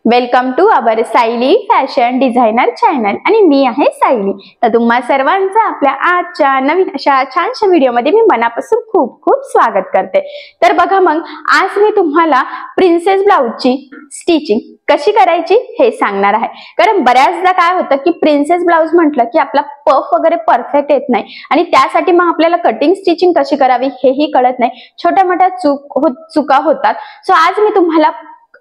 Welcome to our Sayali fashion designer channel आणि मी आहे सायली। तर तुम्हा सर्वांचं आपल्या आजच्या नवीन अशा छानशा व्हिडिओमध्ये मी मनापासून खूप खूप स्वागत करते। तर बघा मग आज मी तुम्हाला प्रिन्सेस ब्लाउजची स्टिचिंग कशी करायची हे सांगणार आहे। कारण बऱ्याचदा काय होतं की प्रिन्सेस ब्लाउज म्हटलं की आपला पफ वगैरे परफेक्ट येत नाही आणि त्यासाठी मग आपल्याला कटिंग स्टिचिंग कशी करावी हेही कळत नाही, छोट्या मोठ्या चुका होतात। सो आज मी तुम्हाला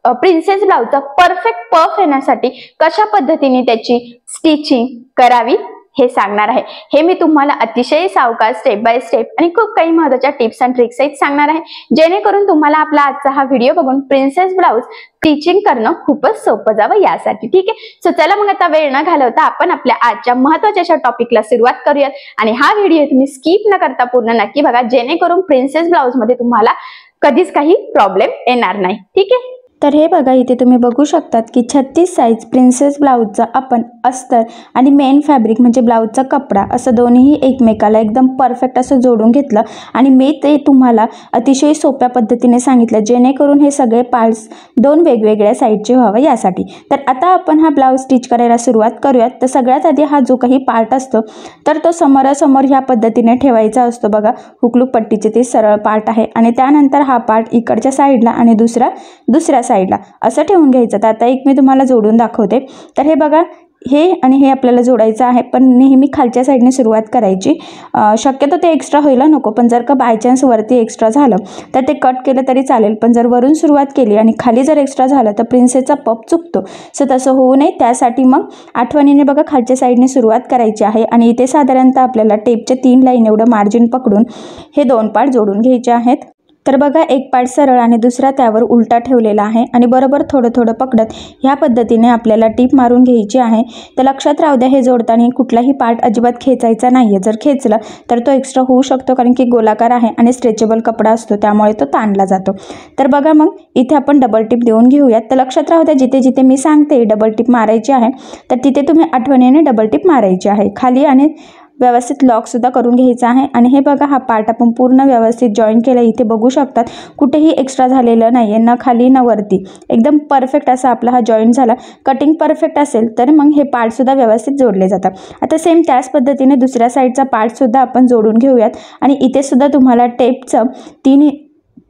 प्रिन्सेस ब्लाउजचा परफेक्ट पफ येण्यासाठी कशा पद्धतीने त्याची स्टिचिंग करावी हे सांगणार आहे। हे मी तुम्हाला अतिशय सावकाश स्टेप बाय स्टेप आणि खूप काही महत्त्वाच्या टिप्स आणि ट्रिक्स सहित सांगणार आहे, जेणेकरून तुम्हाला आपला आजचा हा व्हिडिओ बघून प्रिन्सेस ब्लाउज स्टिचिंग करणं खूपच सोपं जावं यासाठी। ठीक आहे, सो चला मग आता वेळ न घालवता आपण आपल्या आजच्या महत्त्वाच्या अशा टॉपिकला सुरुवात करूयात आणि हा व्हिडिओ तुम्ही स्किप न करता पूर्ण नक्की बघा, जेणेकरून प्रिन्सेस ब्लाउज मध्ये तुम्हाला कधीच काही प्रॉब्लेम येणार नाही। ठीक आहे, तर हे बघा, इथे तुम्ही बघू शकतात की 36 साइज प्रिन्सेस ब्लाउजचा आपण अस्तर आणि मेन फॅब्रिक म्हणजे ब्लाउजचा कपडा असं दोन्ही एकमेकाला एकदम परफेक्ट असं जोडून घेतलं आणि मी ते तुम्हाला अतिशय सोप्या पद्धतीने सांगितलं, जेणेकरून हे सगळे पार्ट्स दोन वेगवेगळ्या साईडचे व्हावं यासाठी। तर आता आपण हा ब्लाउज स्टिच करायला सुरुवात करूयात। तर सगळ्यात आधी हा जो काही पार्ट असतो तर तो समोरासमोर ह्या पद्धतीने ठेवायचा असतो। बघा, हुकलूक पट्टीचे ते सरळ पार्ट आहे आणि त्यानंतर हा पार्ट इकडच्या साईडला आणि दुसऱ्या साईडला असं ठेवून घ्यायचं। तर आता एक मी तुम्हाला जोडून दाखवते। तर हे बघा, हे आणि हे आपल्याला जोडायचं आहे, पण नेहमी खालच्या साईडने सुरुवात करायची। शक्यतो ते एक्स्ट्रा व्हायला नको, पण जर का बाय चान्स वरती एक्स्ट्रा झालं तर ते कट केलं तरी चालेल, पण जर वरून सुरुवात केली आणि खाली जर एक्स्ट्रा झालं तर प्रिन्सेसचा पफ चुकतो। सो तसं होऊ नये त्यासाठी मग आठवणीने बघा खालच्या साईडने सुरुवात करायची आहे आणि इथे साधारणतः आपल्याला टेपचे 3 लाईन एवढं मार्जिन पकडून हे दोन पार्ट जोडून घ्यायचे आहेत। तर बघा, एक पार्ट सरळ आणि दुसरा त्यावर उलटा ठेवलेला आहे आणि बरोबर थोडं थोडं पकडत ह्या पद्धतीने आपल्याला टीप मारून घ्यायची आहे। तर लक्षात राहू द्या, हे जोडताना कुठलाही पार्ट अजिबात खेचायचा नाहीये। जर खेचलं तर तो एक्स्ट्रा होऊ शकतो, कारण की गोलाकार आहे आणि स्ट्रेचेबल कपडा असतो, त्यामुळे तो ताणला जातो। तर बघा, मग इथे आपण डबल टिप देऊन घेऊयात। तर लक्षात राहू द्या, जिथे जिथे मी सांगते डबल टिप मारायची आहे तर तिथे तुम्ही आठवणीने डबल टिप मारायची आहे। खाली आणि व्यवस्थित लॉक सुद्धा करून घ्यायचा आहे आणि हे बघा, हा पार्ट आपण पूर्ण व्यवस्थित जॉईन केला। इथे बघू शकतात कुठेही एक्स्ट्रा झालेलं नाहीये, न खाली न वरती, एकदम परफेक्ट असा आपला हा जॉईन झाला। कटिंग परफेक्ट असेल तर मग हे पार्ट सुद्धा व्यवस्थित जोडले जातात। आता सेम त्याच पद्धतीने दुसऱ्या साईडचा पार्ट सुद्धा आपण जोडून घेऊयात आणि इथे सुद्धा तुम्हाला टेपचं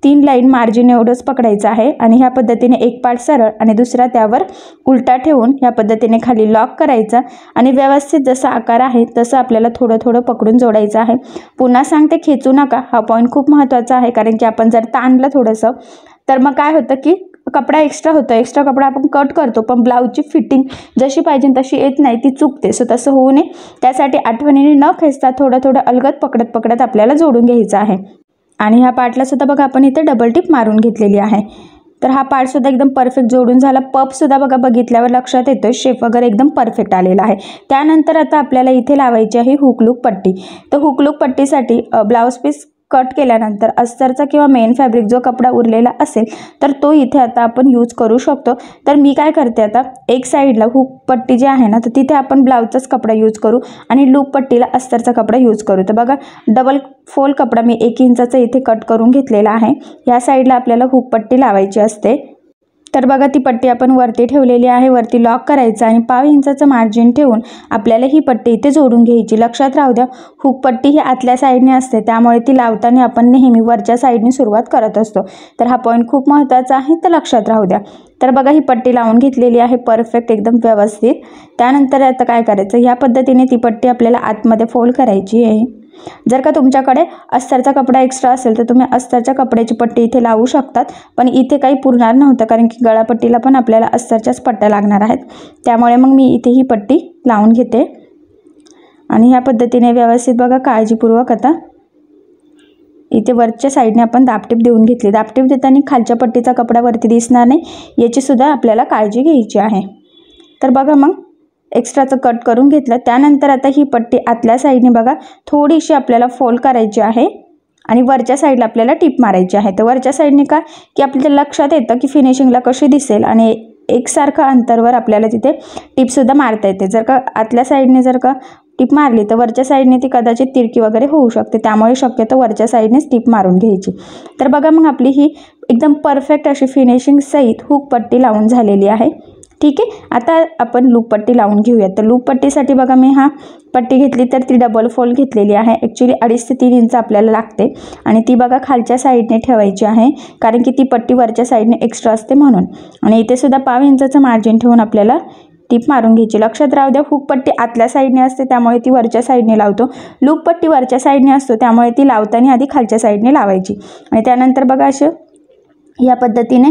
तीन लाईन मार्जिन एवढंच पकडायचं आहे आणि ह्या पद्धतीने एक पार्ट सरळ आणि दुसरा त्यावर उलटा ठेवून ह्या पद्धतीने खाली लॉक करायचा आणि व्यवस्थित जसा आकार आहे तसं आपल्याला थोडं थोडं पकडून जोडायचं आहे। पुन्हा सांगते, खेचू नका, हा पॉईंट खूप महत्त्वाचा आहे, कारण की आपण जर ताणलं थोडंसं तर मग काय होतं की कपडा एक्स्ट्रा होतो। एक्स्ट्रा कपडा आपण कट करतो, पण ब्लाऊजची फिटिंग जशी पाहिजे तशी येत नाही, ती चुकते। सो तसं होऊ नये त्यासाठी आठवणीने न खेचता थोडं थोडं अलगद पकडत आपल्याला जोडून घ्यायचं आहे। आणि ह्या पार्टला सुद्धा बघा आपण इथे डबल टिप मारून घेतलेली आहे। तर हा पार्ट सुद्धा एकदम परफेक्ट जोडून झाला। पफ सुद्धा बघा, बघितल्यावर लक्षात येतोय शेप वगैरे एकदम परफेक्ट आलेला आहे। त्यानंतर आता आपल्याला इथे लावायची आहे हुकलूक पट्टी। तर हुकलूक पट्टीसाठी ब्लाऊज पीस कट केल्यानंतर अस्तरचा किंवा मेन फॅब्रिक जो कपडा उरलेला असेल तर तो इथे आता आपण यूज करू शकतो। तर मी काय करते, आता एक साईडला हुक पट्टी जी आहे ना तर तिथे आपण ब्लाऊजचाच कपडा यूज करू आणि लूप पट्टीला अस्तरचा कपडा यूज करू। तर बघा, डबल फोल्ड कपडा मी 1 इंचाचा इथे कट करून घेतलेला आहे। या साईडला आपल्याला हुक पट्टी लावायची असते। तर बघा, ती पट्टी आपण वरती ठेवलेली आहे, वरती लॉक करायचं आणि 1/2 इंचाचं मार्जिन ठेवून आपल्याला ही पट्टी इथे जोडून घ्यायची। लक्षात राहू द्या, हुक पट्टी ही आतल्या साईडने असते, त्यामुळे ती लावताना आपण नेहमी वरच्या साईडने सुरुवात करत असतो। तर हा पॉईंट खूप महत्त्वाचा आहे, तर लक्षात राहू द्या। तर बघा, ही पट्टी लावून घेतलेली आहे परफेक्ट एकदम व्यवस्थित। त्यानंतर आता काय करायचं, ह्या पद्धतीने ती पट्टी आपल्याला आतमध्ये फोल्ड करायची आहे। जर का तुमच्याकडे अस्तरचा कपडा एक्स्ट्रा असेल तर तुम्ही अस्तरच्या कपड्याची पट्टी इथे लावू शकतात, पण इथे काही पुरणार नव्हतं, कारण की गळापट्टीला पण आपल्याला अस्तरच्याच पट्ट्या लागणार आहेत। त्यामुळे मग मी इथे ही पट्टी लावून घेते आणि ह्या पद्धतीने व्यवस्थित बघा काळजीपूर्वक आता इथे वरच्या साईडने आपण दाबटीप देऊन घेतली। दाबटीप देताना खालच्या पट्टीचा कपडा वरती दिसणार नाही याची सुद्धा आपल्याला काळजी घ्यायची आहे। तर बघा, मग एक्स्ट्राचं कट करून घेतलं। त्यानंतर आता ही पट्टी आतल्या साईडने बघा थोडीशी आपल्याला फोल्ड करायची आहे आणि वरच्या साईडला आपल्याला टिप मारायची आहे। तर वरच्या साईडने का की आपल्या लक्षात येतं की फिनिशिंगला कशी दिसेल आणि एकसारखं अंतरवर आपल्याला तिथे टिपसुद्धा मारता येते। जर का आतल्या साईडने जर का टिप मारली तर वरच्या साईडने ती कदाचित तिरकी वगैरे होऊ शकते, त्यामुळे शक्यतो वरच्या साईडनेच टिप मारून घ्यायची। तर बघा, मग आपली ही एकदम परफेक्ट अशी फिनिशिंग सहित हुक पट्टी लावून झालेली आहे। ठीक आहे, आता आपण लूप पट्टी लावून घेऊया. तर लूप पट्टीसाठी बघा मी हा पट्टी घेतली तर ती डबल फोल्ड घेतलेली आहे. ॲक्च्युली 2.5 ते 3 इंच आपल्याला लागते आणि ती बघा खालच्या साईडने ठेवायची आहे, कारण की ती पट्टी वरच्या साईडने एक्स्ट्रा असते म्हणून. आणि इथे सुद्धा 0.5 इंचाचं मार्जिन ठेवून आपल्याला टीप मारून घ्यायची. लक्षात राहू द्या, हुक पट्टी आतल्या साईडने असते त्यामुळे ती वरच्या साईडने लावतो. लूप पट्टी वरच्या साईडने असतो त्यामुळे ती लावताना आधी खालच्या साईडने लावायची आणि त्यानंतर बघा असं या पद्धतीने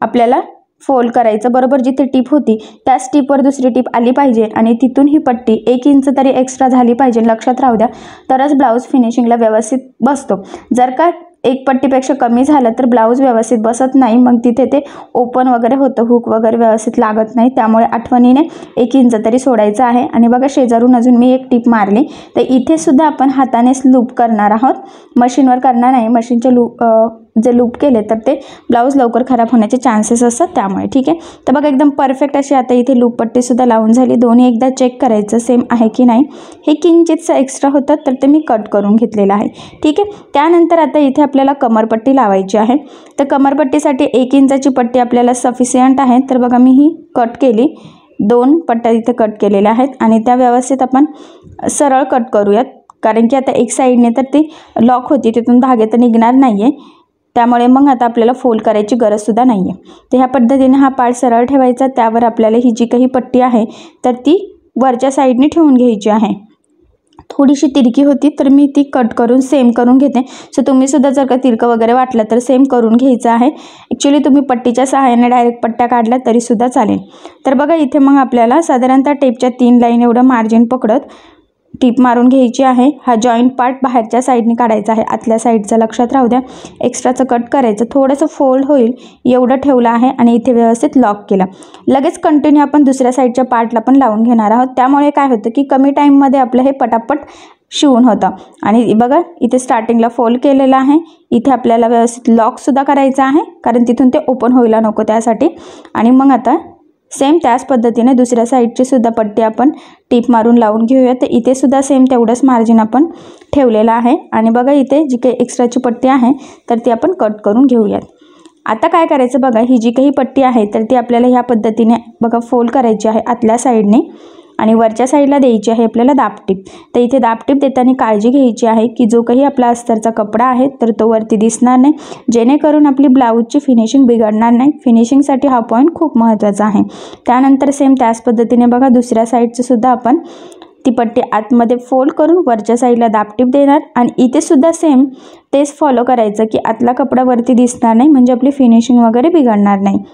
आपल्याला फोल्ड करायचं. बरोबर जिथे टीप होती त्याच टीपवर दुसरी टीप आली पाहिजे आणि तिथून ही पट्टी 1 इंच तरी एक्स्ट्रा झाली पाहिजे. लक्षात राहू द्या, तरच ब्लाऊज फिनिशिंगला व्यवस्थित बसतो. जर का 1 पट्टीपेक्षा कमी झालं तर ब्लाऊज व्यवस्थित बसत नाही, मग तिथे ते ओपन वगैरे होतं, हुक वगैरे व्यवस्थित लागत नाही. त्यामुळे आठवणीने 1 इंच तरी सोडायचं आहे. आणि बघा शेजारून अजून मी 1 टीप मारली. तर इथे सुद्धा आपण हातानेच लूप करणार आहोत, मशीनवर करणार नाही. मशीनचे जे लूप केले तर ते ब्लाऊज लवकर खराब होण्याचे चान्सेस असतात त्यामुळे. ठीक आहे, तर बघा एकदम परफेक्ट अशी आता इथे लूप पट्टीसुद्धा लावून झाली. दोन्ही एकदा चेक करायचं सेम आहे की नाही. हे किंचितचं एक्स्ट्रा होतं तर ते मी कट करून घेतलेलं आहे. ठीक आहे, त्यानंतर आता इथे आपल्याला कमरपट्टी लावायची आहे. तर कमरपट्टीसाठी 1 इंचाची पट्टी आपल्याला सफिशियंट आहे. तर बघा मी ही कट केली, 2 पट्ट्या इथे कट केलेल्या आहेत आणि त्या व्यवस्थित आपण सरळ कट करूयात, कारण की आता एक साईडने तर ती लॉक होती, तिथून धागे तर निघणार नाही आहे, त्यामुळे मग आता आपल्याला फोल्ड करायची गरजसुद्धा नाही आहे. तर ह्या पद्धतीने हा पार्ट सरळ ठेवायचा, त्यावर आपल्याला ही जी काही पट्टी आहे तर ती वरच्या साईडने ठेवून घ्यायची आहे. थोडीशी तिरकी होती तर मी ती कट करून सेम करून घेते. सो तुम्हीसुद्धा जर का तिरकं वगैरे वाटलं तर सेम करून घ्यायचं आहे. ॲक्च्युली तुम्ही पट्टीच्या सहाय्याने डायरेक्ट पट्ट्या काढल्या तरीसुद्धा चालेल. तर बघा इथे मग आपल्याला साधारणतः टेपच्या 3 लाईन एवढं मार्जिन पकडत टीप मारून घ्यायची आहे. हा जॉईंट पार्ट बाहेरच्या साईडने काढायचा आहे, आतल्या साईडचा. लक्षात राहू द्या, एक्स्ट्राचं कट करायचं, थोडंसं फोल्ड होईल एवढं ठेवलं आहे आणि इथे व्यवस्थित लॉक केलं. लगेच कंटिन्यू आपण दुसऱ्या साईडच्या पार्टला पण लावून घेणार आहोत. त्यामुळे काय होतं की कमी टाईममध्ये आपलं हे पटापट शिवून होतं. आणि बघा इथे स्टार्टिंगला फोल्ड केलेलं आहे, इथे आपल्याला व्यवस्थित लॉकसुद्धा करायचं आहे, कारण तिथून ते ओपन व्हायला नको त्यासाठी. आणि मग आता सेम त्याच पद्धतीने दुसऱ्या साईडची सुद्धा पट्टी आपण टीप मारून लावून घेऊया. तर इथे सुद्धा सेम तेवढंच मार्जिन आपण ठेवलेलं आहे. आणि बघा इथे जी काही एक्स्ट्राची पट्टी आहे तर ती आपण कट करून घेऊयात. आता काय करायचं बघा, ही जी काही पट्टी आहे तर ती आपल्याला ह्या पद्धतीने बघा फोल्ड करायची आहे आतल्या साईडने आणि वरच्या साईडला द्यायची आहे आपल्याला दाबटीप. तर इथे दाबटीप देताना काळजी घ्यायची आहे की जो काही आपला अस्तरचा कपडा आहे तर तो वरती दिसणार नाही, जेणेकरून आपली ब्लाऊजची फिनिशिंग बिघडणार नाही. फिनिशिंगसाठी हा पॉईंट खूप महत्त्वाचा आहे. त्यानंतर सेम त्याच पद्धतीने बघा दुसऱ्या साईडचं सुद्धा आपण ती पट्टी आतमध्ये फोल्ड करून वरच्या साईडला दाबटीप देणार आणि इथे सुद्धा सेम तेच फॉलो करायचं की आतला कपडा वरती दिसणार नाही, म्हणजे आपली फिनिशिंग वगैरे बिघडणार नाही.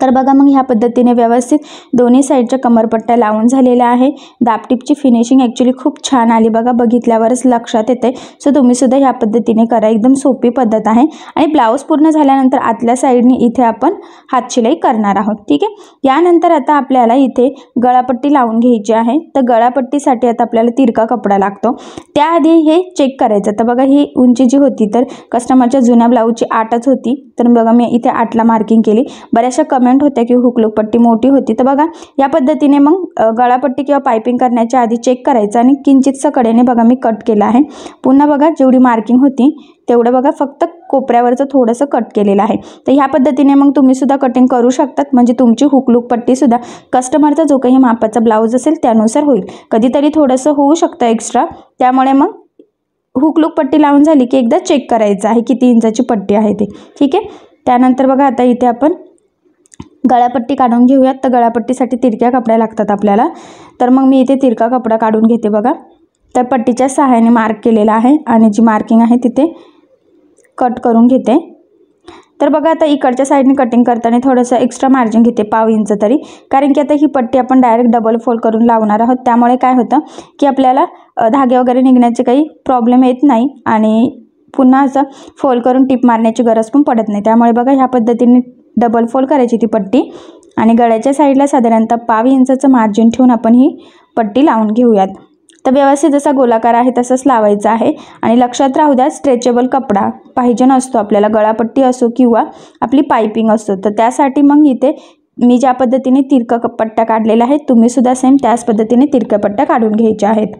तर बघा मग ह्या पद्धतीने व्यवस्थित दोन्ही साईडच्या कमरपट्ट्या लावून झालेल्या आहे. दाबटीपची फिनिशिंग ॲक्च्युली खूप छान आली बघा, बघितल्यावरच लक्षात येते. सो तुम्हीसुद्धा ह्या पद्धतीने करा, एकदम सोपी पद्धत आहे. आणि ब्लाऊज पूर्ण झाल्यानंतर आतल्या साईडने इथे आपण हातशिलाई करणार आहोत. ठीक आहे, यानंतर आता आपल्याला इथे गळापट्टी लावून घ्यायची आहे. तर गळापट्टीसाठी आता आपल्याला तिरका कपडा लागतो, त्याआधी हे चेक करायचं. तर बघा ही उंची जी होती तर कस्टमरच्या जुन्या ब्लाऊजची 8च होती, तर बघा मी इथे 8ला मार्किंग केली. बऱ्याचशा कमेंट होत्या की हुक लूप पट्टी मोठी होती, तर बघा या पद्धतीने मग गळापट्टी किंवा पायपिंग करण्याच्या आधी चेक करायचं आणि किंचितसं कडेने बघा मी कट केलं आहे. पुन्हा बघा जेवढी मार्किंग होती तेवढं बघा फक्त कोपऱ्यावरचं थोडंसं कट केलेलं आहे. तर ह्या पद्धतीने मग तुम्हीसुद्धा कटिंग करू शकतात, म्हणजे तुमची हुक लूप पट्टीसुद्धा कस्टमरचा जो काही मापाचा ब्लाऊज असेल त्यानुसार होईल. कधीतरी थोडंसं होऊ शकतं एक्स्ट्रा, त्यामुळे मग हुक लूप पट्टी लावून झाली की एकदा चेक करायचं आहे किती इंचाची पट्टी आहे ते. ठीक आहे, त्यानंतर बघा आता इथे आपण गळापट्टी काढून घेऊयात. तर गळापट्टीसाठी तिरक्या कपड्या लागतात आपल्याला, तर मग मी इथे तिरका कपडा काढून घेते बघा. तर पट्टीच्या सहाय्याने मार्क केलेला आहे आणि जी मार्किंग आहे तिथे कट करून घेते. तर बघा आता इकडच्या साईडने कटिंग करताना थोडंसं एक्स्ट्रा मार्जिन घेते, 0.5 इंच तरी, कारण की आता ही पट्टी आपण डायरेक्ट डबल फोल्ड करून लावणार आहोत. त्यामुळे काय होतं की आपल्याला धागे वगैरे निघण्याचे काही प्रॉब्लेम येत नाही आणि पुन्हा असं फोल्ड करून टीप मारण्याची गरज पण पडत नाही. त्यामुळे बघा ह्या पद्धतीने डबल फोल्ड करायची ती पट्टी आणि गळ्याच्या साईडला साधारणतः 0.5 इंचाचं मार्जिन ठेवून आपण ही पट्टी लावून घेऊयात. तर व्यवस्थित जसा गोलाकार आहे तसंच लावायचं आहे. आणि लक्षात राहू द्या, स्ट्रेचेबल कपडा पाहिजे नसतो आपल्याला, गळापट्टी असो किंवा आपली पायपिंग असतो. तर त्यासाठी मग इथे मी ज्या पद्धतीने तिरका पट्ट्या काढलेल्या आहेत तुम्हीसुद्धा सेम त्याच पद्धतीने तिरक्या पट्ट्या काढून घ्यायच्या आहेत.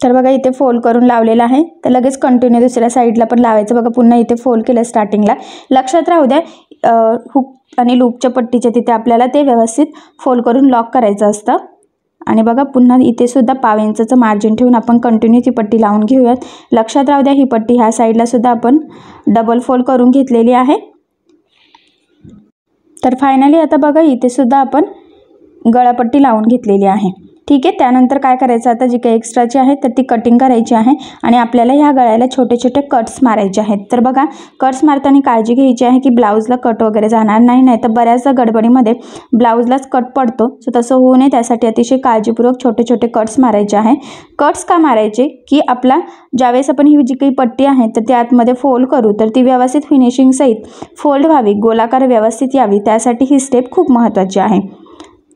तर बघा इथे फोल्ड करून लावलेलं आहे, तर लगेच कंटिन्यू दुसऱ्या साईडला पण लावायचं. बघा पुन्हा इथे फोल्ड केलं स्टार्टिंगला. लक्षात राहू द्या, हुक आणि लूपच्या पट्टीच्या तिथे आपल्याला ते व्यवस्थित फोल्ड करून लॉक करायचं असतं. आणि बघा पुन्हा इथे सुद्धा 1/2 इंचचं मार्जिन ठेवून आपण कंटिन्यू ती पट्टी लावून घेऊयात. लक्षात राहू द्या ही पट्टी ह्या साईडला सुद्धा आपण डबल फोल्ड करून घेतलेली आहे. तर फायनली आता बघा इथे सुद्धा आपण गळापट्टी लावून घेतलेली आहे. ठीक आहे, त्यानंतर काय करायचं, आता जी काही एक्स्ट्राची आहे तर ती कटिंग करायची आहे आणि आपल्याला ह्या गळ्याला छोटे छोटे कट्स मारायचे आहेत. तर बघा कट्स मारताना काळजी घ्यायची आहे की ब्लाऊजला कट वगैरे जाणार नाही तर बऱ्याचदा गडबडीमध्ये ब्लाऊजलाच कट पडतो. सो तसं होऊ नये त्यासाठी अतिशय काळजीपूर्वक छोटे छोटे कट्स मारायचे आहे. कट्स का मारायचे की आपला ज्यावेळेस आपण ही जी काही पट्टी आहे तर ती आतमध्ये फोल्ड करू तर ती व्यवस्थित फिनिशिंग सहित फोल्ड व्हावी, गोलाकार व्यवस्थित यावी, त्यासाठी ही स्टेप खूप महत्त्वाची आहे.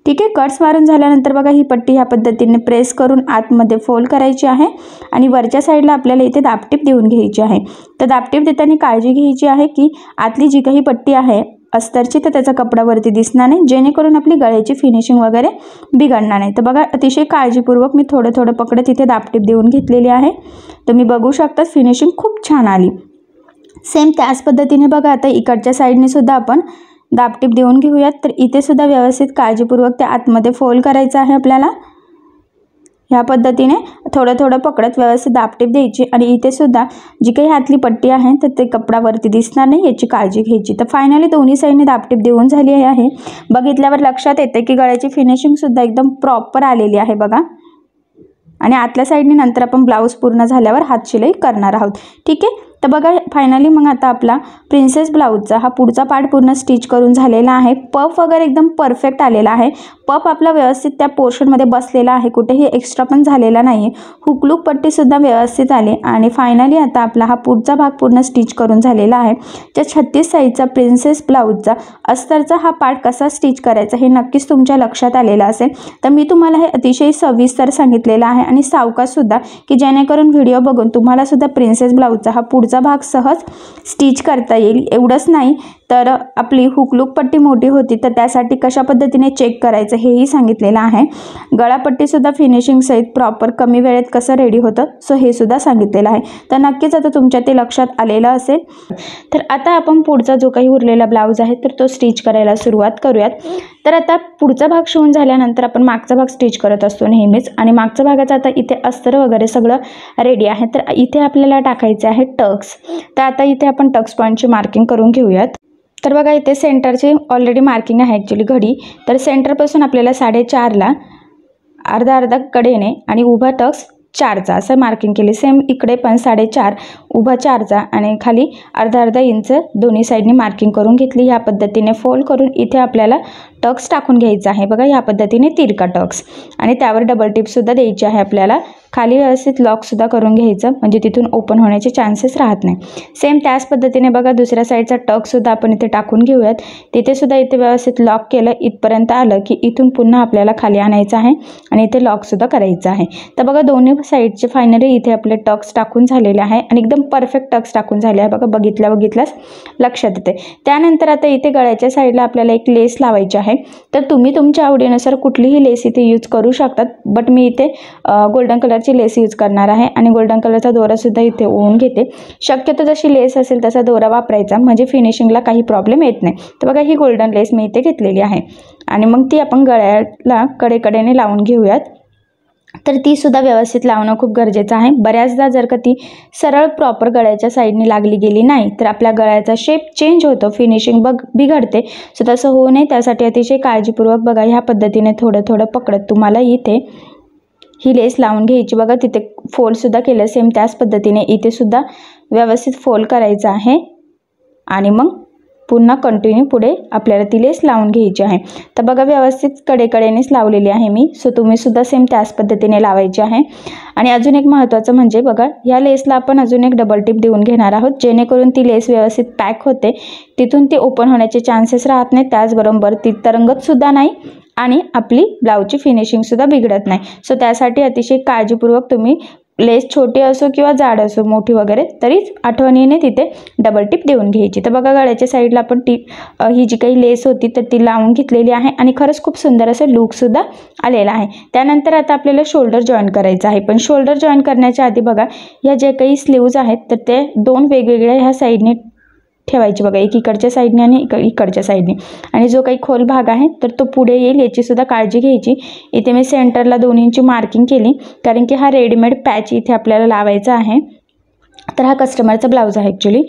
ठीक आहे, कट्स मारून झाल्यानंतर बघा ही पट्टी ह्या पद्धतीने प्रेस करून आतमध्ये फोल्ड करायची आहे आणि वरच्या साईडला आपल्याला इथे दाबटीप देऊन घ्यायची आहे. तर दाबटीप देताना काळजी घ्यायची आहे की आतली जी काही पट्टी आहे अस्तरची तर त्याचा कपडावरती दिसणार नाही, जेणेकरून आपली गळ्याची फिनिशिंग वगैरे बिघडणार नाही. तर बघा अतिशय काळजीपूर्वक मी थोडं थोडं पकडत इथे दाबटीप देऊन घेतलेली आहे. तुम्ही बघू शकता फिनिशिंग खूप छान आली. सेम त्याच पद्धतीने बघा आता इकडच्या साईडने सुद्धा आपण दाबटीप देऊन घेऊयात. तर इथे सुद्धा व्यवस्थित काळजीपूर्वक त्या आतमध्ये फोल्ड करायचं आहे आपल्याला. ह्या पद्धतीने थोडं थोडं पकडत व्यवस्थित दाबटीप द्यायची आणि इथे सुद्धा जी काही हातली पट्टी आहे तर ते कपडावरती दिसणार नाही याची काळजी घ्यायची. तर फायनली दोन्ही साईडने दाबटीप देऊन झाली आहे. बघितल्यावर लक्षात येते की गळ्याची फिनिशिंग सुद्धा एकदम प्रॉपर आलेली आहे बघा. आणि आतल्या साईडने नंतर आपण ब्लाऊज पूर्ण झाल्यावर हात शिलाई करणार आहोत. ठीक आहे, तर बघा फायनली मग आता आपला प्रिन्सेस ब्लाऊजचा हा पुढचा पार्ट पूर्ण स्टिच करून झालेला आहे. पफ वगैरे एकदम परफेक्ट आलेला आहे. पफ आपला व्यवस्थित त्या पोर्शनमध्ये बसलेला आहे, कुठेही एक्स्ट्रा पण झालेला नाही आहे. हुकलूक पट्टीसुद्धा व्यवस्थित आले आणि फायनली आता आपला हा पुढचा भाग पूर्ण स्टिच करून झालेला आहे. त्या 36 साईजचा प्रिन्सेस ब्लाऊजचा अस्तरचा हा पार्ट कसा स्टिच करायचा हे नक्कीच तुमच्या लक्षात आलेलं असेल. तर मी तुम्हाला हे अतिशय सविस्तर सांगितलेलं आहे आणि सावकाशसुद्धा की जेणेकरून व्हिडिओ बघून तुम्हाला सुद्धा प्रिन्सेस ब्लाऊजचा हा पुढचा भाग सहज स्टिच करता येईल. एवढंच नाही तर आपली हुकलूक पट्टी मोठी होती तर त्यासाठी कशा पद्धतीने चेक करायचं हेही सांगितलेलं आहे. गळापट्टीसुद्धा फिनिशिंग सहित प्रॉपर कमी वेळेत कसं रेडी होतं सो हे सुद्धा सांगितलेलं आहे. तर नक्कीच आता तुमच्या ते लक्षात आलेलं असेल. तर आता आपण पुढचा जो काही उरलेला ब्लाऊज आहे तर तो स्टिच करायला सुरुवात करूयात. तर आता पुढचा भाग शिवून झाल्यानंतर आपण मागचा भाग स्टिच करत असतो नेहमीच आणि मागच्या भागाचं आता इथे अस्तर वगैरे सगळं रेडी आहे. तर इथे आपल्याला टाकायचे आहे टक्स. तर आता इथे आपण टक्स पॉईंटची मार्किंग करून घेऊयात. तर बघा इथे सेंटरची ऑलरेडी मार्किंग आहे ॲक्च्युली घडी. तर सेंटरपासून आपल्याला 4.5ला अर्धा अर्धा कडेने आणि उभा टक्स 4चा असं मार्किंग केली. सेम इकडे पण 4.5 उभा 4चा आणि खाली अर्धा अर्धा इंच दोन्ही साईडनी मार्किंग करून घेतली. ह्या पद्धतीने फोल्ड करून इथे आपल्याला टक्स टाकून घ्यायचा आहे. बघा ह्या पद्धतीने तिरका टक्स आणि त्यावर डबल टिपसुद्धा द्यायची आहे आपल्याला. खाली व्यवस्थित लॉकसुद्धा करून घ्यायचं म्हणजे तिथून ओपन होण्याचे चान्सेस राहत नाही. सेम त्याच पद्धतीने बघा दुसऱ्या साईडचा टक्ससुद्धा आपण इथे टाकून घेऊयात. तिथेसुद्धा इथे व्यवस्थित लॉक केलं इथपर्यंत आलं की इथून पुन्हा आपल्याला खाली आणायचं आहे आणि इथे लॉकसुद्धा करायचं आहे. तर बघा दोन्ही साईडचे फायनली इथे आपले टक्स टाकून झालेले आहे आणि एकदम परफेक्ट टक्स टाकून झाले आहे. बघा बघितल्यास लक्षात येते. त्यानंतर आता इथे गळ्याच्या साईडला आपल्याला एक लेस लावायची आहे. तर तुम्ही तुमच्या आवडीनुसार कुठलीही लेस इथे यूज करू शकतात. बट मी इथे गोल्डन कलरची लेस यूज करणार आहे आणि गोल्डन कलरचा दोरासुद्धा इथे ओवून घेते. शक्यतो जशी लेस असेल तसा दोरा वापरायचा म्हणजे फिनिशिंगला काही प्रॉब्लेम येत नाही. तर बघा ही गोल्डन लेस मी इथे घेतलेली आहे आणि मग ती आपण गळ्याला कडेकडेने लावून घेऊयात. तर ती सुद्धा व्यवस्थित लावणं खूप गरजेचं आहे. बऱ्याचदा जर का ती सरळ प्रॉपर गळ्याच्या साईडने लागली गेली नाही तर आपल्या गळ्याचा शेप चेंज होतो, फिनिशिंग बिघडते. सो तसं होऊ नये त्यासाठी अतिशय काळजीपूर्वक बघा ह्या पद्धतीने थोडं थोडं पकडत तुम्हाला इथे ही लेस लावून घ्यायची. बघा तिथे फोल्डसुद्धा केलं. सेम त्याच पद्धतीने इथे सुद्धा व्यवस्थित फोल्ड करायचं आहे आणि मग पुन्हा कंटिन्यू पुढे आपल्याला ती लेस लावून घ्यायची आहे. तर बघा व्यवस्थित कडेकडेनेच लावलेली आहे मी. सो तुम्ही सुद्धा सेम त्याच पद्धतीने लावायची आहे. आणि अजून एक महत्त्वाचं म्हणजे बघा या लेसला आपण अजून एक डबल टिप देऊन घेणार आहोत जेणेकरून ती लेस व्यवस्थित पॅक होते, तिथून ती ओपन होण्याचे चान्सेस राहत नाही. त्याचबरोबर ती तरंगतसुद्धा नाही आणि आपली ब्लाऊजची फिनिशिंगसुद्धा बिघडत नाही. सो त्यासाठी अतिशय काळजीपूर्वक तुम्ही लेस छोटी असो किंवा जाड असो मोठी वगैरे तरीच आठवणीने तिथे डबल टिप देऊन घ्यायची. तर बघा गळ्याच्या साईडला आपण ही जी काही लेस होती तर ती लावून घेतलेली आहे आणि खरंच खूप सुंदर असं लुकसुद्धा आलेला आहे. त्यानंतर आता आपल्याला शोल्डर जॉईन करायचं आहे. पण शोल्डर जॉईन करण्याच्या आधी बघा ह्या जे काही स्लीव्ज आहेत तर ते दोन वेगवेगळ्या ह्या साईडने ठेवायची बघा, एक इकडच्या साईडने आणि इकडच्या साईडने. आणि जो काही खोल भाग आहे तर तो पुढे येईल याची सुद्धा काळजी घ्यायची. इथे मी सेंटरला 2 इंची मार्किंग केली, कारण की हा रेडीमेड पॅच इथे आपल्याला लावायचा आहे. तर हा कस्टमरचा ब्लाऊज आहे ॲक्च्युली.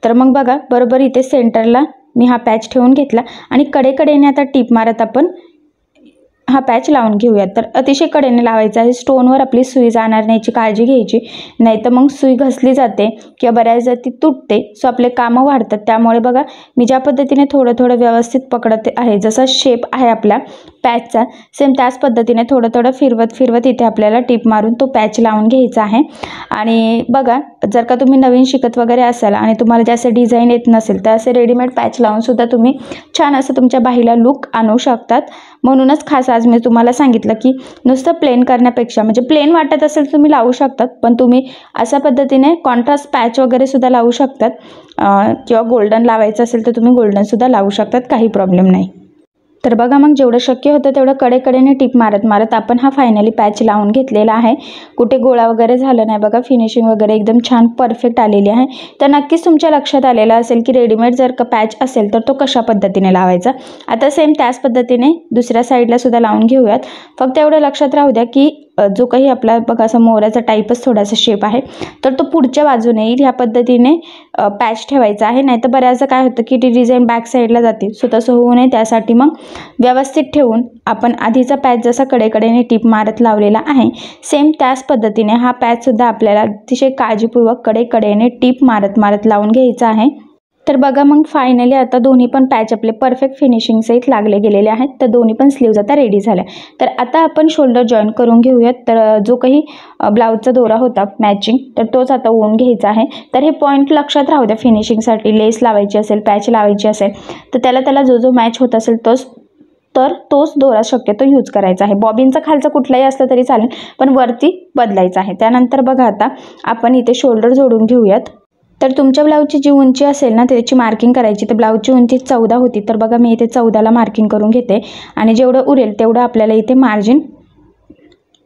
तर मग बघा, बरोबर इथे सेंटरला मी हा पॅच ठेवून घेतला आणि कडेकडेने आता टीप मारत आपण हा पॅच लावून घेऊयात. तर अतिशय कडेने लावायचा आहे. स्टोनवर आपली सुई जाणार नाही याची काळजी घ्यायची, नाही तर मग सुई घसली जाते किंवा बऱ्याचदा ती तुटते. सो आपले कामं वाढतात. त्यामुळे बघा, मी ज्या पद्धतीने थोडं थोडं व्यवस्थित पकडते आहे, जसा शेप आहे आपला पॅचचा सेम त्याच पद्धतीने थोडं थोडं फिरवत इथे आपल्याला टिप मारून तो पॅच लावून घ्यायचा आहे. आणि बघा, जर का तुम्ही नवीन शिकत वगैरे असाल आणि तुम्हाला जास्त डिझाईन येत नसेल तर असे रेडीमेड पॅच लावून सुद्धा तुम्ही छान असं तुमच्या बाहीला लुक आणू शकतात. म्हणूनच खास आज मी तुम्हाला सांगितलं की नुसतं प्लेन करण्यापेक्षा, म्हणजे प्लेन वाटत असेल तुम्ही लावू शकतात, पण तुम्ही अशा पद्धतीने कॉन्ट्रास्ट पॅच वगैरे सुद्धा लावू शकतात. किंवा गोल्डन लावायचं असेल तर तुम्ही गोल्डन सुद्धा लावू शकतात, काही प्रॉब्लेम नाही. तर बघा, मग जेवढं शक्य होतं तेवढं कडेकडेने टिप मारत मारत आपण हा फायनली पॅच लावून घेतलेला आहे. कुठे गोळा वगैरे झालं नाही बघा, फिनिशिंग वगैरे एकदम छान परफेक्ट आलेली आहे. तर नक्कीच तुमच्या लक्षात आलेलं असेल की रेडीमेड जर का पॅच असेल तर तो कशा पद्धतीने लावायचा. आता सेम त्याच पद्धतीने दुसऱ्या साईडला सुद्धा लावून घेऊयात. फक्त एवढं लक्षात राहू द्या की जो काही आपला बघा असा मोराचा टाईपच थोडासा शेप आहे, तर तो पुढच्या बाजूने येईल ह्या पद्धतीने पॅच ठेवायचा आहे. नाही तर बऱ्याचदा काय होतं की ती डिझाईन बॅक साईडला जाते. सो तसं होऊ नये त्यासाठी मग व्यवस्थित ठेवून आपण आधीचा पॅच जसा कडेकडेने टिप मारत लावलेला आहे, सेम त्याच पद्धतीने हा पॅचसुद्धा आपल्याला अतिशय काळजीपूर्वक कडेकडेने टिप मारत मारत लावून घ्यायचा आहे. तर बघा, मग फायनली आता दोन्ही पण पॅच आपले परफेक्ट फिनिशिंग सहित लागले गेलेले आहेत. तर दोन्ही पण स्लीव्ज आता रेडी झाल्या. तर आता आपण शोल्डर जॉईन करून घेऊयात. तर जो काही ब्लाऊजचा दोरा होता मॅचिंग, तर तोच आता ओवून घ्यायचा आहे. तर हे पॉईंट लक्षात राहू द्या, फिनिशिंगसाठी लेस लावायची असेल, पॅच लावायची असेल तर त्याला जो मॅच होत असेल तोच दोरा शक्यतो यूज करायचा आहे. बॉबिनचा खालचा कुठलाही असला तरी चालेल, पण वरती बदलायचा आहे. त्यानंतर बघा, आता आपण इथे शोल्डर जोडून घेऊयात. तर तुमच्या ब्लाऊजची जी उंची असेल ना त्याची मार्किंग करायची. तर ब्लाऊजची उंची 14 होती, तर बघा मी इथे 14ला मार्किंग करून घेते आणि जेवढं उरेल तेवढं आपल्याला इथे मार्जिन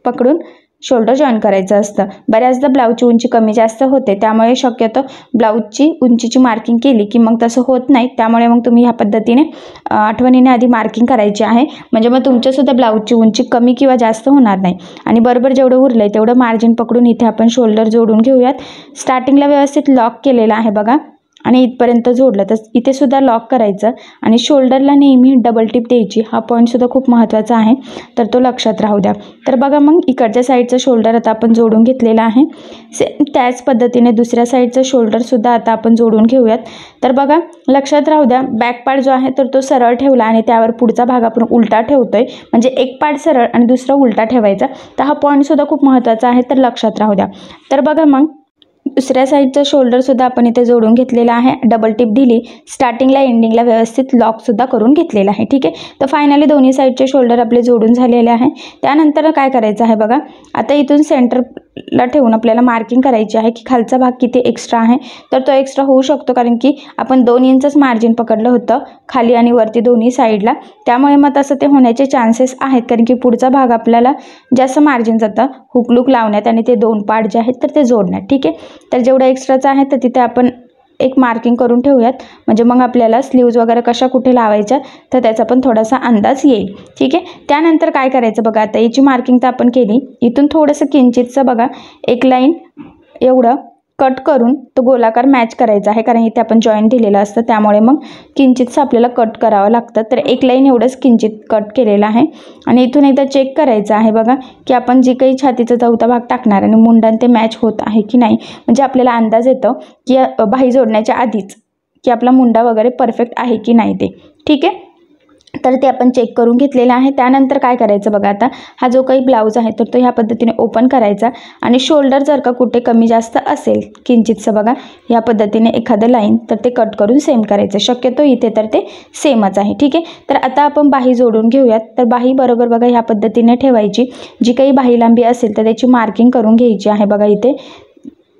पकडून शोल्डर जॉईन करायचं असतं. बऱ्याचदा ब्लाऊजची उंची कमी जास्त होते, त्यामुळे शक्यतो ब्लाऊजची उंचीची मार्किंग केली की मग तसं होत नाही. त्यामुळे मग तुम्ही ह्या पद्धतीने आठवणीने आधी मार्किंग करायची आहे, म्हणजे मग तुमच्यासुद्धा ब्लाऊजची उंची कमी किंवा जास्त होणार नाही. आणि बरोबर जेवढं उरलं आहे तेवढं मार्जिन पकडून इथे आपण शोल्डर जोडून घेऊयात. स्टार्टिंगला व्यवस्थित लॉक केलेला आहे बघा, आणि इथपर्यंत जोडलं तर इथे सुद्धा लॉक करायचं आणि शोल्डरला नेहमी डबल टिप द्यायची. हा पॉईंटसुद्धा खूप महत्त्वाचा आहे, तर तो लक्षात राहू द्या. तर बघा, मग इकडच्या साईडचं शोल्डर आता आपण जोडून घेतलेलं आहे. त्याच पद्धतीने दुसऱ्या साईडचं शोल्डरसुद्धा आता आपण जोडून घेऊयात. तर बघा, लक्षात राहू द्या, बॅक पार्ट जो आहे तर तो सरळ ठेवला आणि त्यावर पुढचा भाग आपण उलटा ठेवतोय, म्हणजे एक पार्ट सरळ आणि दुसरा उलटा ठेवायचा. तर हा पॉईंटसुद्धा खूप महत्त्वाचा आहे, तर लक्षात राहू द्या. तर बघा, मग दुसऱ्या साईडचं शोल्डरसुद्धा आपण इथे जोडून घेतलेला आहे. डबल टिप दिली, स्टार्टिंगला एंडिंगला व्यवस्थित लॉकसुद्धा करून घेतलेला आहे. ठीक आहे, तर फायनली दोन्ही साईडचे शोल्डर आपले जोडून झालेले आहे. त्यानंतर काय करायचं आहे बघा, आता इथून सेंटरला ठेवून आपल्याला मार्किंग करायची आहे की खालचा भाग किती एक्स्ट्रा आहे. तर तो एक्स्ट्रा होऊ शकतो, कारण की आपण 2 इंचच मार्जिन पकडलं होतं खाली आणि वरती दोन्ही साईडला. त्यामुळे मग तसं ते होण्याचे चान्सेस आहेत, कारण की पुढचा भाग आपल्याला जास्त मार्जिन जातं हुकलूक लावण्यात आणि ते 2 पार्ट जे आहेत तर ते जोडण्यात. ठीक आहे, तर जेवढं एक्स्ट्राचं आहे तर तिथे आपण एक मार्किंग करून ठेवूयात, म्हणजे मग आपल्याला स्लीव्ज वगैरे कशा कुठे लावायच्या तर त्याचा पण थोडासा अंदाज येईल. ठीक आहे, त्यानंतर काय करायचं बघा, आता याची मार्किंग तर आपण केली. इथून थोडंसं किंचितचं बघा एक लाईन एवढं कट करून तो गोलाकार मॅच करायचा आहे, कारण इथे आपण जॉईंट दिलेलं असतं, त्यामुळे मग किंचितचं आपल्याला कट करावं लागतं. तर एक लाईन एवढंच किंचित कट केलेलं आहे. आणि इथून एकदा चेक करायचं आहे बघा की आपण जी काही छातीचा चौथा भाग टाकणार आणि मुंडान ते मॅच होत आहे की नाही, म्हणजे आपल्याला अंदाज येतो की बाही जोडण्याच्या आधीच की आपला मुंडा वगैरे परफेक्ट आहे की नाही ते. ठीक आहे, तर ते आपण चेक करून घेतलेलं आहे. त्यानंतर काय करायचं बघा, आता हा जो काही ब्लाऊज आहे तर तो ह्या पद्धतीने ओपन करायचा आणि शोल्डर जर का कुठे कमी जास्त असेल किंचितचं बघा ह्या पद्धतीने एखादं लाईन तर ते कट करून सेम करायचं. शक्यतो इथे तर ते सेमच आहे. ठीक आहे, तर आता आपण बाही जोडून घेऊयात. तर बाही बरोबर बघा ह्या पद्धतीने ठेवायची. जी काही बाही लांबी असेल तर त्याची मार्किंग करून घ्यायची आहे. बघा इथे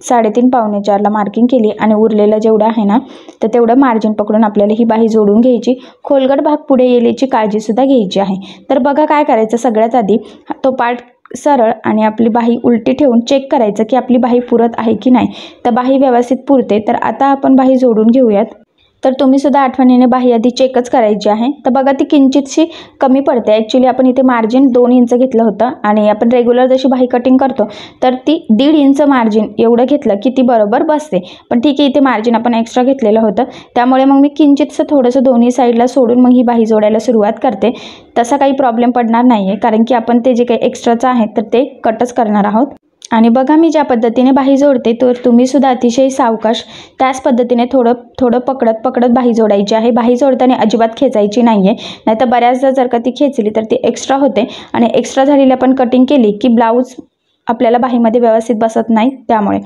3.5 पावणे 4ला मार्किंग केली आणि उरलेलं जेवढं आहे ना तर तेवढं मार्जिन पकडून आपल्याला ही बाही जोडून घ्यायची. खोलगट भाग पुढे येण्याची काळजीसुद्धा घ्यायची आहे. तर बघा काय करायचं, सगळ्यात आधी तो पार्ट सरळ आणि आपली बाही उलटी ठेवून चेक करायचं की आपली बाही पुरत आहे की नाही. तर बाही व्यवस्थित पुरते. तर आता आपण बाही जोडून घेऊयात. तर तुम्ही सुद्धा आठवणीने बाही आधी चेकच करायची आहे. तर बघा ती किंचितशी कमी पडते. ॲक्च्युली आपण इथे मार्जिन 2 इंच घेतलं होतं आणि आपण रेग्युलर जशी बाही कटिंग करतो तर ती 1.5 इंच मार्जिन एवढं घेतलं की ती बरोबर बसते. पण ठीक आहे, इथे मार्जिन आपण एक्स्ट्रा घेतलेलं होतं त्यामुळे मग मी किंचितसं थोडंसं दोन्ही साईडला सोडून मग ही बाही जोडायला सुरुवात करते. तसा काही प्रॉब्लेम पडणार नाही आहे, कारण की आपण ते जे काही एक्स्ट्राचं आहे तर ते कटच करणार आहोत. आणि बघा मी ज्या पद्धतीने बाही जोडते तर तुम्ही सुद्धा अतिशय सावकाश त्याच पद्धतीने थोडं पकडत बाही जोडायची आहे. बाही जोडताना अजिबात खेचायची नाही आहे, नाहीतर बऱ्याचदा जर का ती खेचली तर ती एक्स्ट्रा होते आणि एक्स्ट्रा झालेली आपण कटिंग केली की ब्लाऊज आपल्याला बाहीमध्ये व्यवस्थित बसत नाही त्यामुळे.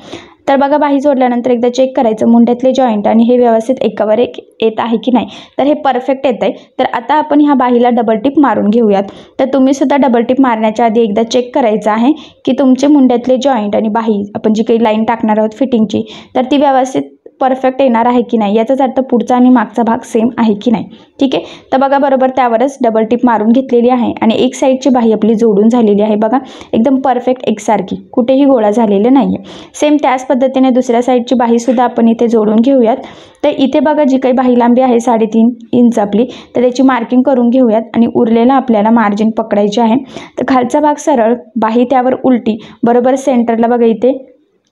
तर बघा बाही जोडल्यानंतर एकदा चेक करायचं मुंड्यातले जॉईंट आणि हे व्यवस्थित एकावर एक येत आहे की नाही. तर हे परफेक्ट येत आहे. तर आता आपण ह्या बाहीला डबल टिप मारून घेऊयात. तर तुम्ही सुद्धा डबल टिप मारण्याच्या आधी एकदा चेक करायचं आहे की तुमचे मुंड्यातले जॉईंट आणि बाही आपण जी काही लाईन टाकणार आहोत फिटिंगची तर ती व्यवस्थित परफेक्ट येणार आहे की नाही, याचाच अर्थ पुढचा आणि मागचा भाग सेम आहे की नाही. ठीक आहे, तर बघा बरोबर त्यावरच डबल टिप मारून घेतलेली आहे आणि एक साईडची बाही आपली जोडून झालेली आहे. बघा एकदम परफेक्ट एकसारखी, कुठेही गोळा झालेला नाही आहे. सेम त्याच पद्धतीने दुसऱ्या साईडची बाहीसुद्धा आपण इथे जोडून घेऊयात. तर इथे बघा जी काही बाही लांबी आहे 3.5 इंच आपली, तर त्याची मार्किंग करून घेऊयात आणि उरलेला आपल्याला मार्जिन पकडायचे आहे. तर खालचा भाग सरळ, बाही त्यावर उलटी, बरोबर सेंटरला बघा इथे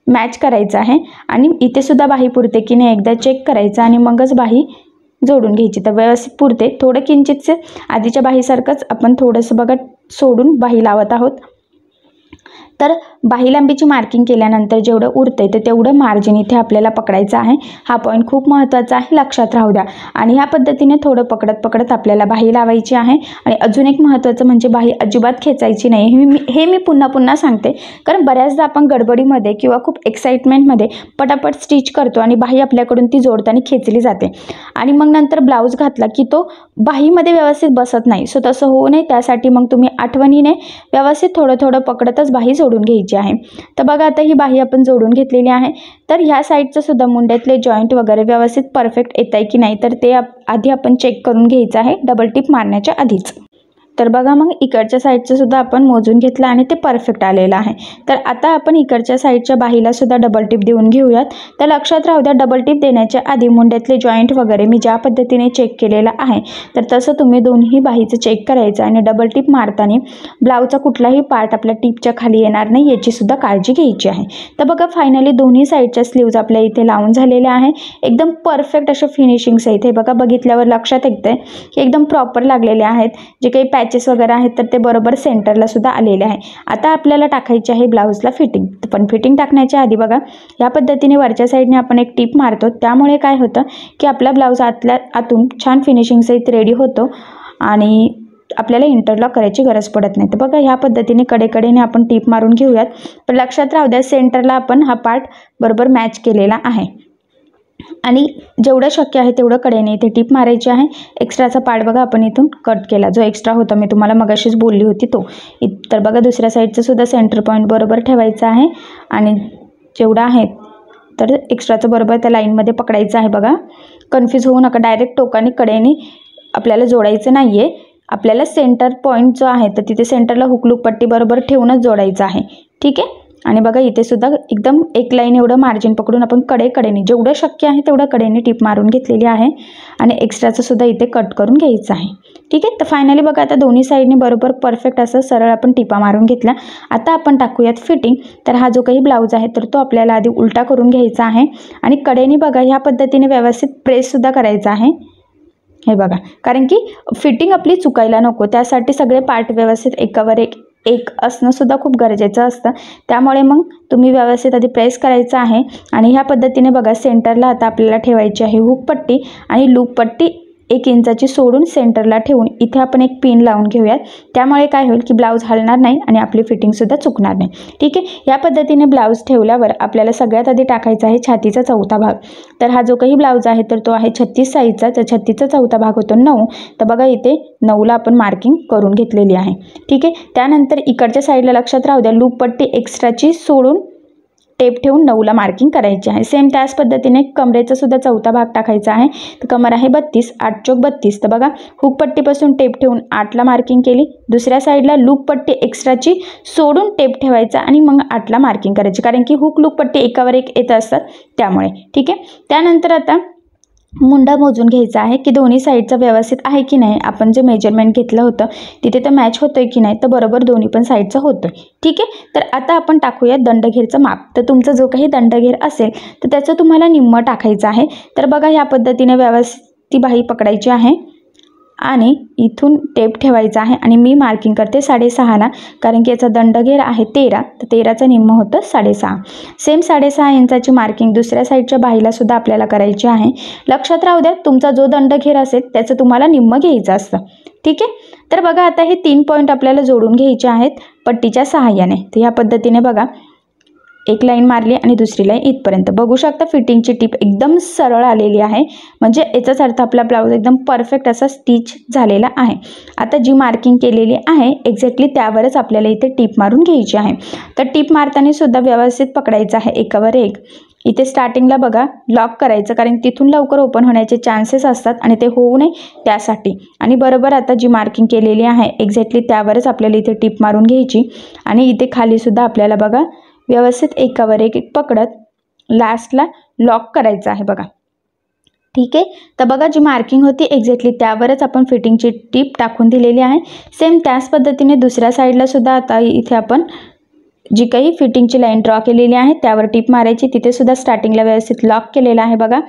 मॅच करायचं आहे आणि इथे सुद्धा बाही पुरते की नाही एकदा चेक करायचं आणि मगच बाही जोडून घ्यायची. तर व्यवस्थित पुरते. थोडं किंचितसे आधीच्या बाहीसारखंच आपण थोडंसं बघा सोडून बाही लावत आहोत. तर बाही लांबीची मार्किंग केल्यानंतर जेवढं उरते ते तेवढं मार्जिन इथे आपल्याला पकडायचं आहे. हा पॉईंट खूप महत्त्वाचा आहे, लक्षात राहू द्या. आणि ह्या पद्धतीने थोडं पकडत आपल्याला बाही लावायची आहे. आणि अजून एक महत्त्वाचं म्हणजे बाही अजिबात खेचायची नाही. हे मी पुन्हा सांगते, कारण बऱ्याचदा आपण गडबडीमध्ये किंवा खूप एक्साइटमेंटमध्ये पटापट स्टिच करतो आणि बाही आपल्याकडून ती जोडताना खेचली जाते आणि मग नंतर ब्लाऊज घातला की तो बाहीमध्ये व्यवस्थित बसत नाही. सो तसं होऊ नये त्यासाठी मग तुम्ही आठवणीने व्यवस्थित थोडं पकडतच बाही जोडून घ्यायची आहे. तर बघा आता ही बाही आपण जोडून घेतलेली आहे. तर ह्या साईडचं सुद्धा मुंड्यातले जॉईंट वगैरे व्यवस्थित परफेक्ट येत आहे की नाही तर ते आधी आपण चेक करून घ्यायचं आहे डबल टिप मारण्याच्या आधीच. तर बघा मग इकडच्या साईडचं सुद्धा आपण मोजून घेतलं आणि ते परफेक्ट आलेलं आहे. तर आता आपण इकडच्या साईडच्या बाहीला सुद्धा डबल टिप देऊन घेऊयात. तर लक्षात राहू द्या डबल टिप देण्याच्या आधी मुंड्यातले जॉईंट वगैरे मी ज्या पद्धतीने चेक केलेलं आहे तर तसं तुम्ही दोन्ही बाहीचं चेक करायचं आणि डबल टिप मारताना ब्लाऊजचा कुठलाही पार्ट आपल्या टिपच्या खाली येणार नाही याची सुद्धा काळजी घ्यायची आहे. तर बघा फायनली दोन्ही साईडच्या स्लीव्ज आपल्या इथे लावून झालेल्या आहे. एकदम परफेक्ट असे फिनिशिंग्स आहेत. हे बघा बघितल्यावर लक्षात येतं की एकदम प्रॉपर लागलेले आहेत. जे काही पॅचेस वगैरे आहेत तर ते बरोबर सेंटरला सुद्धा आलेले आहे. आता आपल्याला टाकायची आहे ब्लाऊजला फिटिंग. पण फिटिंग टाकण्याच्या आधी बघा या पद्धतीने वरच्या साईडने आपण एक टिप मारतो. त्यामुळे काय होतं की आपला ब्लाऊज आतून छान फिनिशिंग सहित रेडी होतो आणि आपल्याला इंटरलॉक करायची गरज पडत नाही. तर बघा ह्या पद्धतीने कडेकडेने आपण टिप मारून घेऊयात. पण लक्षात राहू द्या सेंटरला आपण हा पार्ट बरोबर मॅच केलेला आहे आणि जेवढं शक्य आहे तेवढं कडेने इथे टिप मारायची आहे. एक्स्ट्राचा पार्ट बघा आपण इथून कट केला, जो एक्स्ट्रा होता मी तुम्हाला मगाशीच बोलली होती तो. तर बघा दुसऱ्या साईडचं सुद्धा सेंटर पॉईंट बरोबर ठेवायचं आहे आणि जेवढं आहे तर एक्स्ट्राचं बरोबर त्या लाईनमध्ये पकडायचं आहे. बघा कन्फ्यूज होऊ नका, डायरेक्ट टोकाने कडेने आपल्याला जोडायचं नाही आहे. आपल्याला सेंटर पॉईंट जो आहे तर तिथे सेंटरला हुकलूक पट्टी बरोबर ठेवूनच जोडायचं आहे. ठीक आहे. आणि बघा इथे सुद्धा एकदम एक लाईन एवढं मार्जिन पकडून आपण कडेने जेवढं शक्य आहे तेवढं कडेने टिप मारून घेतलेली आहे आणि एक्स्ट्राचं सुद्धा इथे कट करून घ्यायचं आहे. ठीक आहे. तर फायनली बघा आता दोन्ही साईडने बरोबर परफेक्ट असं सरळ आपण टिपा मारून घेतला. आता आपण टाकूयात फिटिंग. तर हा जो काही ब्लाऊज आहे तर तो आपल्याला आधी उलटा करून घ्यायचा आहे आणि कडेने बघा ह्या पद्धतीने व्यवस्थित प्रेससुद्धा करायचा आहे. हे बघा, कारण की फिटिंग आपली चुकायला नको त्यासाठी सगळे पार्ट व्यवस्थित एकावर एक असणं सुद्धा खूप गरजेचं असतं. त्यामुळे मग तुम्ही व्यवस्थित आधी प्रेस करायचं आहे आणि ह्या पद्धतीने बघा सेंटरला आता आपल्याला ठेवायची आहे हुक पट्टी आणि लूप पट्टी 1 इंचाची सोडून सेंटरला ठेवून इथे आपण एक पिन लावून घेऊयात. त्यामुळे काय होईल की ब्लाऊज हलणार नाही आणि आपली फिटिंगसुद्धा चुकणार नाही. ठीक आहे. या पद्धतीने ब्लाऊज ठेवल्यावर आपल्याला सगळ्यात आधी टाकायचा आहे छातीचा चौथा भाग. तर हा जो काही ब्लाऊज आहे तर तो आहे 36 साईजचा. तर 36चा चौथा भाग होतो 9. तर बघा इथे 9ला आपण मार्किंग करून घेतलेली आहे. ठीक आहे. त्यानंतर इकडच्या साईडला लक्षात राहू द्या लूप पट्टी एक्स्ट्राची सोडून टेप ठेवून 9ला मार्किंग करायची आहे. सेम त्याच पद्धतीने कमरेचा सुद्धा चौथा भाग टाकायचा आहे. तर कमर आहे 32, 8 चौक 32. तर बघा हुक पट्टीपासून टेप ठेवून 8ला मार्किंग केली. दुसऱ्या साईडला लूप पट्टी एक्स्ट्राची सोडून टेप ठेवायचा आणि मग 8ला मार्किंग करायची, कारण की हुक लूप पट्टी एकावर एक येत असतात त्यामुळे. ठीक आहे. त्यानंतर आता मुंडा मोजून घ्यायचा आहे की दोन्ही साईडचं व्यवस्थित आहे की नाही. आपण जे मेजरमेंट घेतलं होतं तिथे तर मॅच होतोय की नाही, तर बरोबर दोन्ही पण साईडचं होतोय. ठीक आहे, तर आता आपण टाकूया दंडघेरचं माप. तर तुमचा जो काही दंडघेर असेल तर त्याचं तुम्हाला निम्मं टाकायचं आहे. तर बघा ह्या पद्धतीने व्यवस्थित ती बाही पकडायची आहे आणि इथून टेप ठेवायचा आहे आणि मी मार्किंग करते 6.5ला, कारण की याचा दंडघेर आहे 13, तर 13चं निम्मं होतं 6.5. सेम 6.5 इंचाची मार्किंग दुसऱ्या साईडच्या बाहीला सुद्धा आपल्याला करायची आहे. लक्षात राहू द्या, तुमचा जो दंडघेर असेल त्याचं तुम्हाला निम्मं घ्यायचं असतं. ठीक आहे, तर बघा आता हे 3 पॉईंट आपल्याला जोडून घ्यायचे आहेत पट्टीच्या सहाय्याने. तर ह्या पद्धतीने बघा, एक लाईन मारली आणि दुसरी लाईन इथपर्यंत. बघू शकता फिटिंगची टीप एकदम सरळ आलेली आहे, म्हणजे याचाच अर्थ आपला ब्लाऊज एकदम परफेक्ट असा स्टिच झालेला आहे. आता जी मार्किंग केलेली आहे एक्झॅक्टली त्यावरच आपल्याला इथे टीप मारून घ्यायची आहे. तर टीप मारताना सुद्धा व्यवस्थित पकडायचं आहे एकावर एक. इथे स्टार्टिंगला बघा लॉक करायचं, कारण तिथून लवकर ओपन होण्याचे चान्सेस असतात आणि ते होऊ नये त्यासाठी. आणि बरोबर आता जी मार्किंग केलेली आहे एक्झॅक्टली त्यावरच आपल्याला इथे टीप मारून घ्यायची आणि इथे खाली सुद्धा आपल्याला बघा व्यवस्थित एकावर एक पकडत लास्टला लॉक करायचं आहे बघा. ठीक आहे, तर बघा जी मार्किंग होती एक्झॅक्टली त्यावरच आपण फिटिंगची टीप टाकून दिलेली आहे. सेम त्याच पद्धतीने दुसऱ्या साईडला सुद्धा आता इथे आपण जी काही फिटिंगची लाईन ड्रॉ केलेली आहे त्यावर टीप मारायची. तिथे सुद्धा स्टार्टिंगला व्यवस्थित लॉक केलेलं आहे बघा.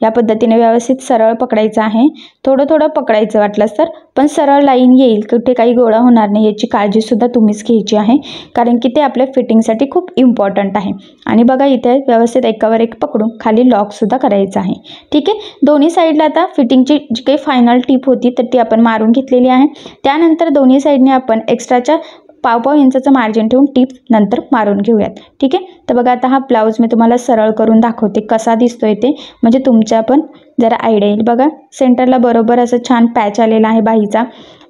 या पद्धतीने व्यवस्थित सरळ पकडायचं आहे. थोडं थोडं पकडायचं वाटलंच तर, पण सरळ लाईन येईल, कुठे काही गोळा होणार नाही याची काळजीसुद्धा तुम्हीच घ्यायची आहे, कारण की ते आपल्या फिटिंगसाठी खूप इम्पॉर्टंट आहे. आणि बघा इथे व्यवस्थित एकावर एक पकडून खाली लॉकसुद्धा करायचं आहे. ठीक आहे, दोन्ही साईडला आता फिटिंगची जी काही फायनल टीप होती तर ती आपण मारून घेतलेली आहे. त्यानंतर दोन्ही साईडने आपण एक्स्ट्राच्या 1.5 इंचाचं मार्जिन ठेवून टीप नंतर मारून घेऊयात. ठीक आहे, तर बघा आता हा ब्लाऊज मी तुम्हाला सरळ करून दाखवते कसा दिसतोय ते, म्हणजे तुमच्या पण जरा आयडिया येईल. बघा सेंटरला बरोबर असं छान पॅच आलेला आहे बाहीचा.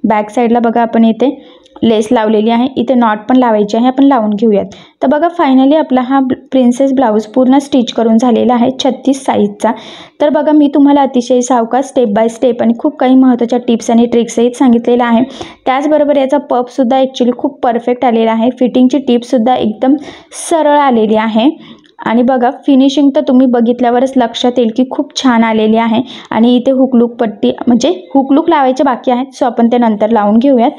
बॅक साईडला बघा आपण इथे लेस लावलेली आहे, इथे नॉट पण लावायची आहे, आपण लावून घेऊयात. तर बघा फायनली आपला हा प्रिन्सेस ब्लाऊज पूर्ण स्टिच करून झालेला आहे 36 साईजचा. तर बघा मी तुम्हाला अतिशय सावकाश स्टेप बाय स्टेप आणि खूप काही महत्त्वाच्या टिप्स आणि ट्रिक्सही सांगितलेलं आहे. त्याचबरोबर याचा पफसुद्धा ॲक्च्युली खूप परफेक्ट आलेला आहे. फिटिंगची टिपसुद्धा एकदम सरळ आलेली आहे. आणि बघा फिनिशिंग तर तुम्ही बघितल्यावरच लक्षात येईल की खूप छान आलेली आहे. आणि इथे हुकलूक पट्टी म्हणजे हुकलूक लावायचे बाकी आहेत, सो आपण ते नंतर लावून घेऊयात.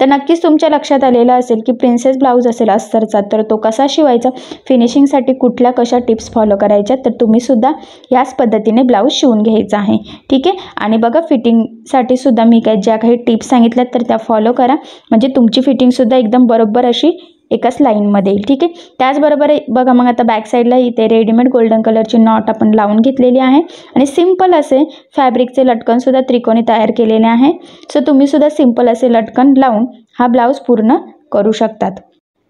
तर नक्कीच तुमच्या लक्षात आलेलं असेल की प्रिन्सेस ब्लाऊज असेल अस्तरचा तर तो कसा शिवायचा, फिनिशिंगसाठी कुठल्या कशा टिप्स फॉलो करायच्या, तर तुम्हीसुद्धा याच पद्धतीने ब्लाऊज शिवून घ्यायचा आहे. ठीक आहे, आणि बघा फिटिंगसाठी सुद्धा मी ज्या काही टिप्स सांगितल्यात तर त्या फॉलो करा, म्हणजे तुमची फिटिंगसुद्धा एकदम बरोबर अशी एकाच लाईनमध्ये येईल. ठीक आहे, त्याचबरोबर बघा मग आता बॅक साईडला इथे रेडीमेड गोल्डन कलरची नॉट आपण लावून घेतलेली आहे आणि सिंपल असे फॅब्रिकचे लटकनसुद्धा त्रिकोणी तयार केलेले आहे. सो तुम्हीसुद्धा सिंपल असे लटकन लावून हा ब्लाऊज पूर्ण करू शकतात.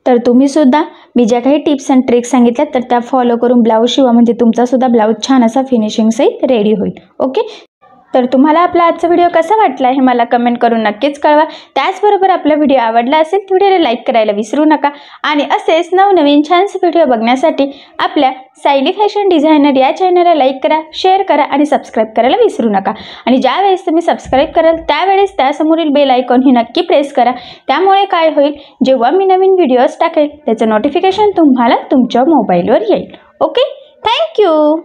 तर तुम्हीसुद्धा मी ज्या काही टिप्स अँड ट्रिक्स सांगितल्यात तर त्या फॉलो करून ब्लाऊज शिवा, म्हणजे तुमचासुद्धा ब्लाऊज छान असा फिनिशिंगसहित रेडी होईल. ओके, तर तुम्हाला आपला आजचा व्हिडिओ कसा वाटला हे मला कमेंट करून नक्कीच कळवा. त्याचबरोबर आपला व्हिडिओ आवडला असेल तर व्हिडिओला लाईक करायला विसरू नका. आणि असेच नवनवीन छानसे व्हिडिओ बघण्यासाठी आपल्या सायली फॅशन डिझायनर या चॅनलला लाईक करा, शेअर करा आणि सबस्क्राईब करायला विसरू नका. आणि ज्यावेळेस तुम्ही सबस्क्राईब कराल त्यावेळेस त्यासमोरील बेल आयकॉन ही नक्की प्रेस करा. त्यामुळे काय होईल, जेव्हा मी नवीन व्हिडिओज टाकेल त्याचं नोटिफिकेशन तुम्हाला तुमच्या मोबाईलवर येईल. Okay, thank you.